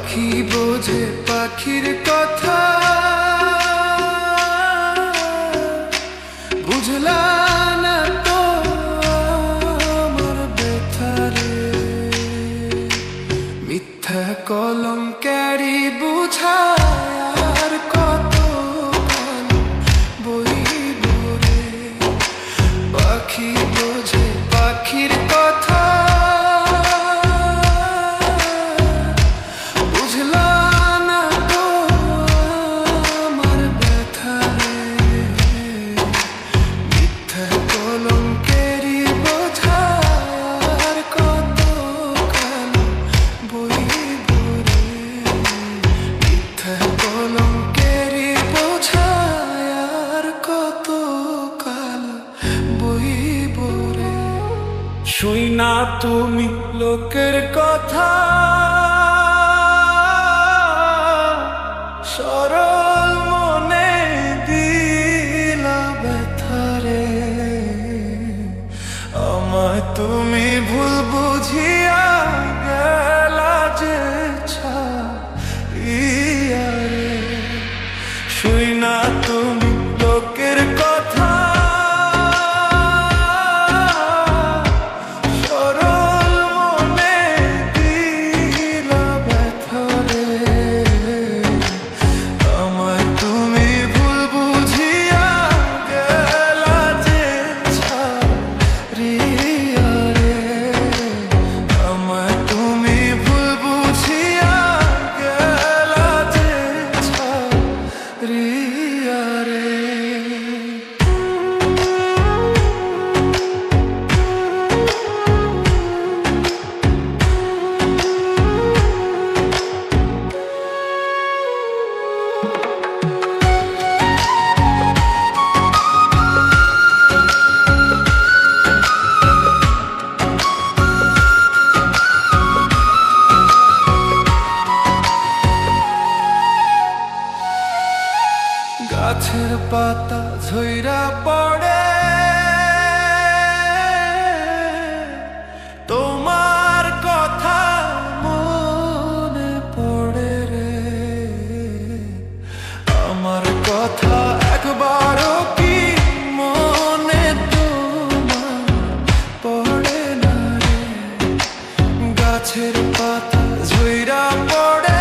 পাখি বোঝে পাখির কথা, বুঝলা না তো আমার ব্যথারে। মিথ্যা কলঙ্কারি বুঝার কত বইব রে। পাখি বোঝে পাখির কথা, শুই না তুমি লোকের কথা, সরল মনে দিলা ব্যথারে। আমায় তুমি ভুল বুঝিয়া গেলা যে ছাড়িয়া রে। শুই না তুমি লোকের কথা, গাছের পাতা ঝইরা পড়ে তোমার কথা মনে পড়ে রে। আমার কথা একবারও কি মনে তোমার পড়ে না রে। গাছের পাতা ঝইরা পড়ে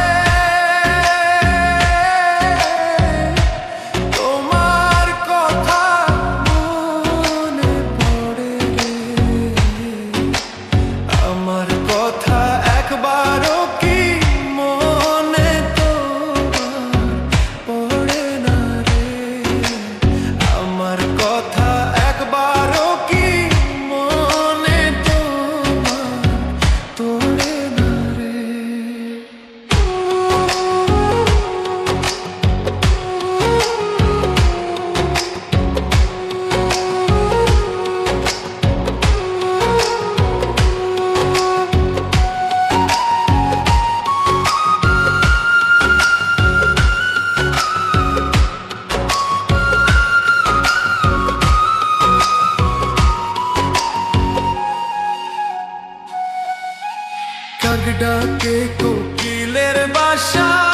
ডাকে কোকিলের বাসা।